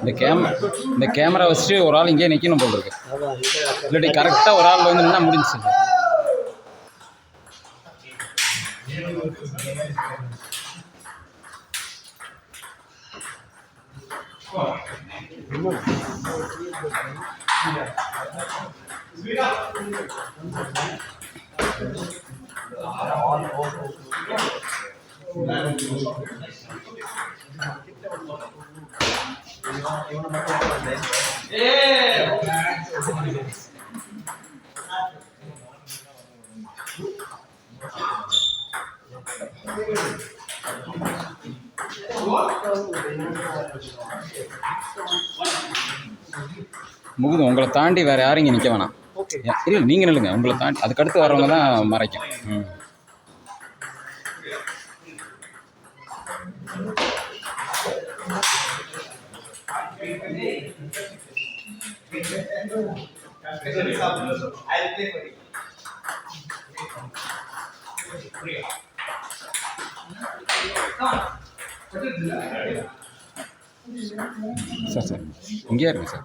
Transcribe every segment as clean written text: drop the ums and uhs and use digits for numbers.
இந்த கேமரா வச்சுட்டு ஒரு ஆள் இங்கே நிற்கணும் போல் இருக்கு. இல்லாட்டி கரெக்டாக ஒரு ஆள் வந்து நின்னா முடிஞ்சிச்சு. முகுது உங்களை தாண்டி வேறு யாரும் இங்கே நிற்க வேணாம். இல்லை நீங்கள் நில்லுங்க, உங்களை தாண்டி அதுக்கடுத்து வரவங்க தான் மறைக்கும். சார் சார் இங்கே இருங்க சார்.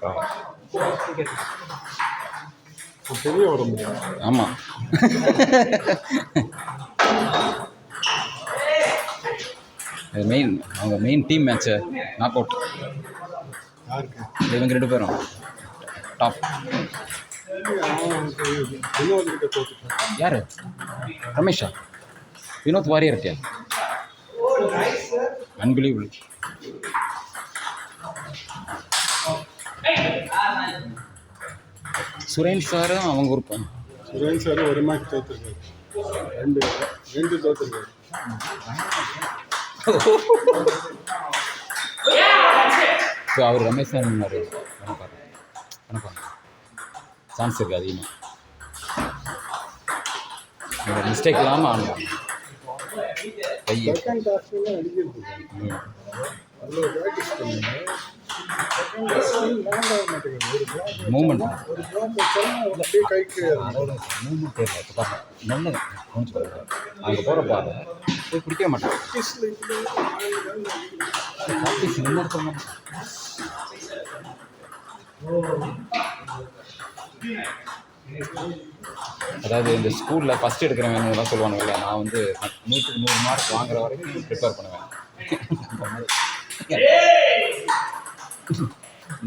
பெரிய வர முடியும். ஆமாம், மெயின் அவங்க main team match knock out. இவங்க 2 பேரும் டாப். யார்? ரமேஷா? வினோத் வாரியர் இருக்கியா? அன்பிலீவபிள். சுரேன் சாரும் அவங்க ஒரு சுரேன் சார் ஒரு மேட்ச் தோற்றுருக்காரு, ரெண்டு தோற்றுருக்காரு. ஸோ அவர் ரமேஷ் சார் சான்ஸ் இருக்குது அதிகமாக. மிஸ்டேக் இல்லாமல் ஆடணும். மூமெண்ட் நல்ல அங்கே போகிற பாரு போய் பிடிக்க மாட்டேன். அதாவது இந்த ஸ்கூலில் ஃபஸ்ட் எடுக்கிறவங்க எல்லாம் சொல்லுவாங்கல்ல, நான் வந்து 100க்கு 100 மார்க் வாங்குற வரைக்கும் ப்ரிப்பேர் பண்ணுவேன்.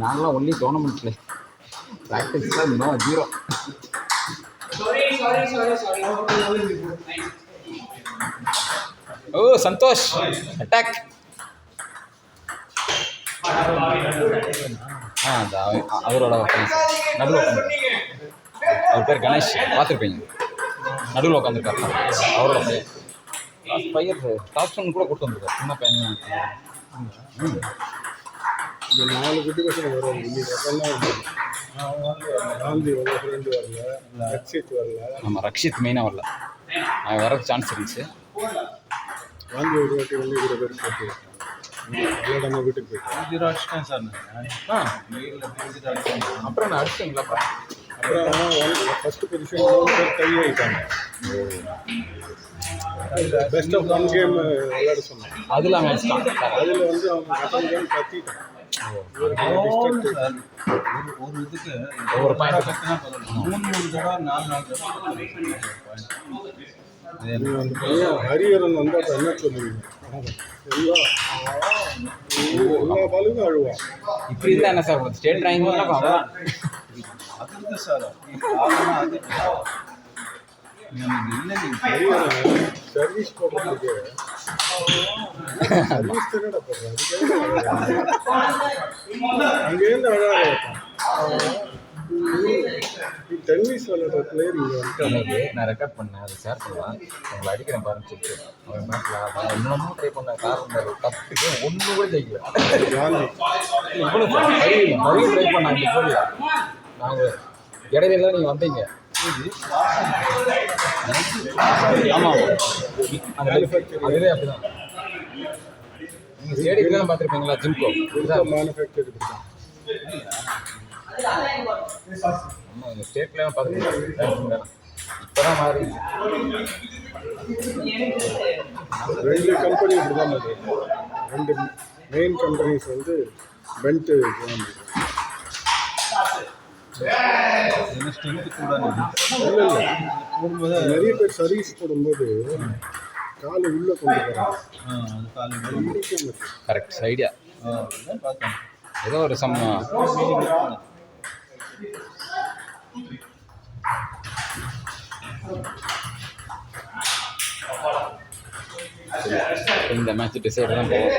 நாங்களாம் ஒன்லி டோர்னமெண்ட்டில் ப்ராக்டிஸில் நோ 0. ஓ சந்தோஷ் அட்டாக். அவரோட நடுவில் உட்காந்து, அவர் பேர் கணேஷ், பார்த்துருப்பீங்க. நடுவில் உட்காந்துருக்காரு அவரோட பையன். டாப்ஸன் கூட கூப்பிட்டு வந்துருக்காரு, சின்ன பையன். இந்த 4 குட்டி பசங்க வரும். காந்தி வரல, ஃப்ரெண்டு வரல, ரக்ஷித் வரல. ஆமாம், ரக்ஷித் மெயினாக வரல. அவன் வர சான்ஸ் இருந்துச்சு. காந்தி ஒரு வாட்டி வந்து இவரை பேர் போட்டு விளையாடாம வீட்டுக்கு போயிட்டேன். ஜீரோ அடிச்சிட்டேன் சார் நான். அப்புறம் நான் அடிச்சிங்களா? அப்புறம் ஃபஸ்ட்டு பொசிஷன் கை ஆகிட்டாங்க. பெஸ்ட் ஆஃப் 1 கேம் விளையாட சொன்னாங்க. அதில் அவன் அடிச்சிட்டான். அதில் வந்து அவங்க மற்ற கேம் கத்திட்டான். ஒரு இதுக்கு ஒவ்வொரு பாயிண்ட் 3 தடவை 4 தடவை. அந்த பையன் ஹரிஹரன் வந்து அப்போ என்ன சொல்லுவீங்க? எல்லா பாலுக்கும் அழுவான். இப்படி இருந்தால் என்ன சார் ஸ்டேட் ரேங்க் அது சார் சர்வீஸ் போடுறதுக்கு சர்வீஸ் தானடா போடுறேன். அங்கேருந்து அழகாக வைப்பான். டென்னிஸ் விளையாடுற பிளேயர் இங்கே வந்துட்டு நான் ரெக்கார்ட் பண்ணேன், அதை ஷேர் பண்ணுவேன். உங்களை அடிக்கிறேன் பாருன்னு சொல்லிட்டு அவன் மேட்ச்சில் இன்னமும் ட்ரை பண்ண காரணம் தப்புக்கு ஒன்று கூட ஜெயிக்கல. இவ்வளோ நிறைய ட்ரை பண்ணாங்க. போலியா நாங்கள் இடையில நீங்கள் வந்தீங்க. ஆமாம், அதுவே அப்படிதான். நீங்கள் ஸ்டேடியத்தில் தான் பார்த்துருப்பீங்களா? ஜிம்கோ மேனுஃபேக்சர் தான். ஆமாம், இந்த ஸ்டேட்லாம் பார்த்துருக்கீங்க. இப்போதான் மாறி ரெண்டு கம்பெனி இப்படி தான் பண்ணுது. ரெண்டு மெயின் கம்பெனிஸ் வந்து பென்ட்டு ஸ்ட்ரென்த் கூட இல்லை போடும்போது நிறைய பேர் சர்வீஸ் போடும்போது காலை உள்ளே கொண்டு போகிறாங்க. Correct idea. பார்த்தேன் ஏதோ ஒரு சம் இந்த மேட்ச் டிசைட் தான் போகும்.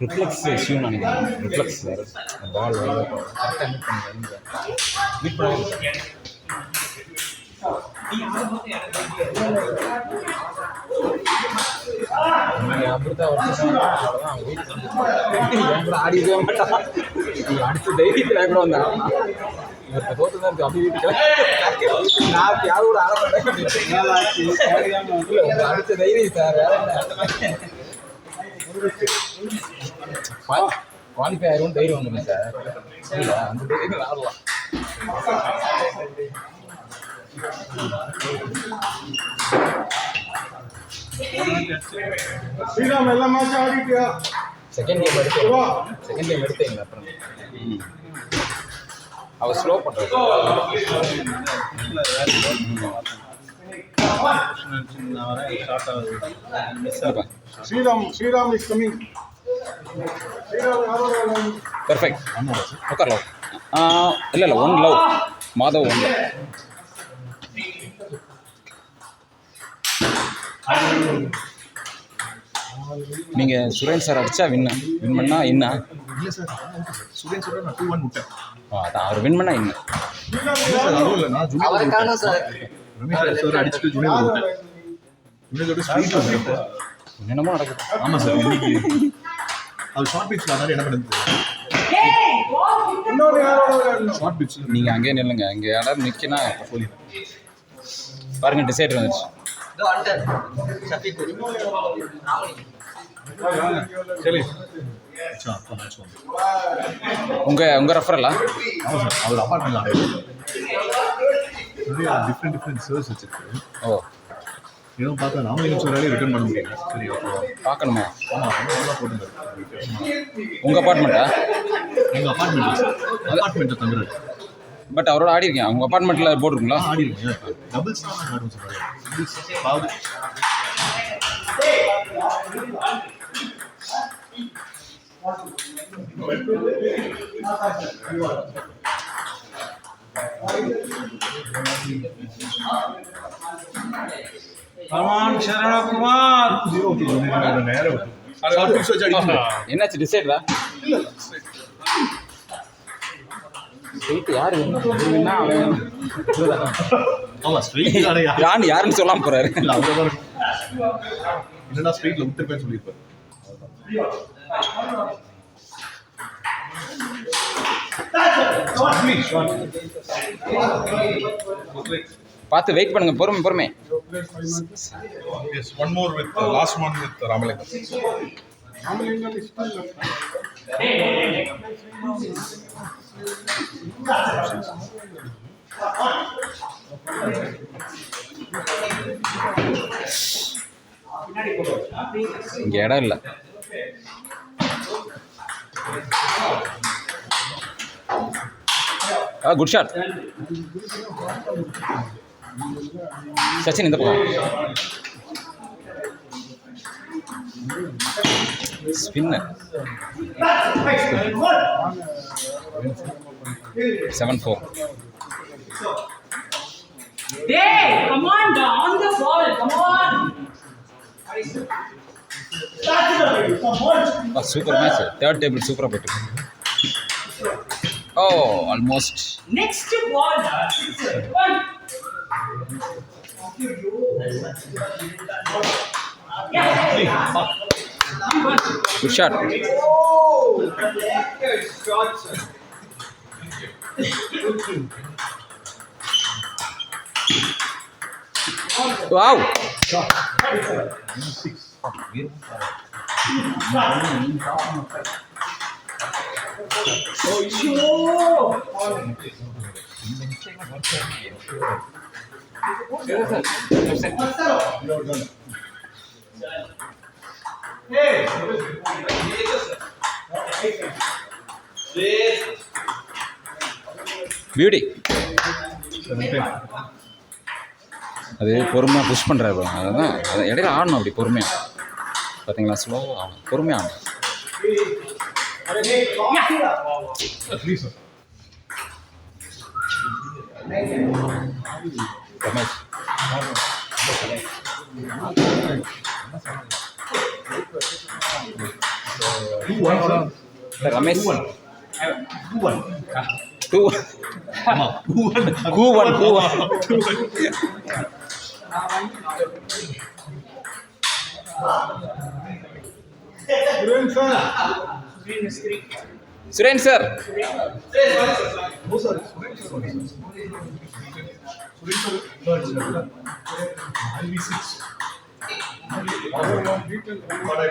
ரிஃப்ளெக்ஸ் இஷ்யூன்னு நினைக்கிறேன். ரிஃப்ளெக்ஸ் பால் கரெக்டாக மீட் பண்ணி அப்படித்தான் அவ்வளோதான் வீட்டுக்கு ஆடிக்கவே மாட்டான். அடுத்த தைரியத்தில் கூட வந்தான் இப்போ தோற்று தான் இருக்கு. அப்படி வீட்டுக்கு நான் யாரோட அடுத்த தைரியம் சார். குவாலிஃபை ஆயிரும் தைரியம் வந்துடும் சார். இல்லை அந்த தைரியத்தில் ஆடலாம். ஸ்ரீராம் எல்லா மேட்சும் ஆடிட்டியா? செகண்ட் கேம் எடுத்தீங்க அப்புறம் அவள் ஸ்லோ பண்ணுறது. Sriram is coming. பெர்ஃபெக்ட். உட்காரலாம். இல்லை இல்லை ஒன் லவ் மாதவ் ஒன். நீங்கள் சுரேன் சார் அடித்தா வின் பண்ணால் என்ன? இல்லை சார் சுரேன் சார் நான் 2-1 விட்டேன். அதான் அவர் வின் பண்ணால் என்ன? அதுவும் இல்லை நான் ஜூனியர் ரமேஷ் சார் அடிச்சுட்டு ஜூனியர் விட்டேன். ஜூனியரோட ஸ்பீட் வந்துட்டு என்னமோ நடக்குது. ஆமாம் சார் இன்னைக்கு அது ஷார்ட் பிட்ச் விளாண்டாரு. என்ன பண்ணுறது ஷார்ட் பிட்ச் நீங்கள் அங்கேயே நில்லுங்க. இங்கே யாராவது நிற்கினா சொல்லி பாருங்கள் டிசைட் வந்துடுச்சு. சரி உங்கள் ரெஃபரலா? ஆமாம் சார் அவர் அப்பார்ட்மெண்ட் டிஃப்ரெண்ட் சர்வீஸ் வச்சிருக்கு. ஓ ஏதோ பார்த்தா நாம இன்சூரன்ஸ் ரிட்டர்ன் பண்ண முடியல. சரி பார்க்கணுமா? ஆமாம் நல்லா போட்டுருந்தாரு. உங்கள் அப்பார்ட்மெண்ட்டா? எங்கள் அப்பார்ட்மெண்ட்டை தந்துடுது. பட் அவரோட ஆடி இருக்கேன். உங்கள் அப்பார்ட்மெண்ட்டில் போட்டிருக்குங்களா? ஆடி இருக்கேன். டபுள்ஸ் தான் ஆடுவோம் சார். பாவது சரணகுமார் நேரம் என்னாச்சு டிசைடா? யாரு யாருன்னு சொல்லாம போறாரு. என்னடா ஸ்ட்ரீட்ல விட்டுருப்பேன்னு சொல்லியிருப்பாரு. பார்த்து வெயிட் பண்ணுங்க. பொறுமை. Yes, one more with last one with Ramalingam. Ramalingam is still இங்க இடம் இல்லை. Good shot Sachin. இந்த பக்கம் spinner 7-4. Hey, come on, down the ball, come on. Super match. Third table சூப்பராக போயிட்டு. Oh, almost. Next ball, 6. 1. Yeah. Good shot. Wow. Beauty. அது பொறுமையாக push பண்ணுறாரு பாருங்க. அதுதான் அது இடையில ஆடணும் அப்படி பொறுமையாக. பார்த்தீங்களா, ஸ்லோவாக ஆடணும், பொறுமையாக ஆடணும். ரமேஷ் ரமேஷ் 2 கூவன் சுரேன் சார்.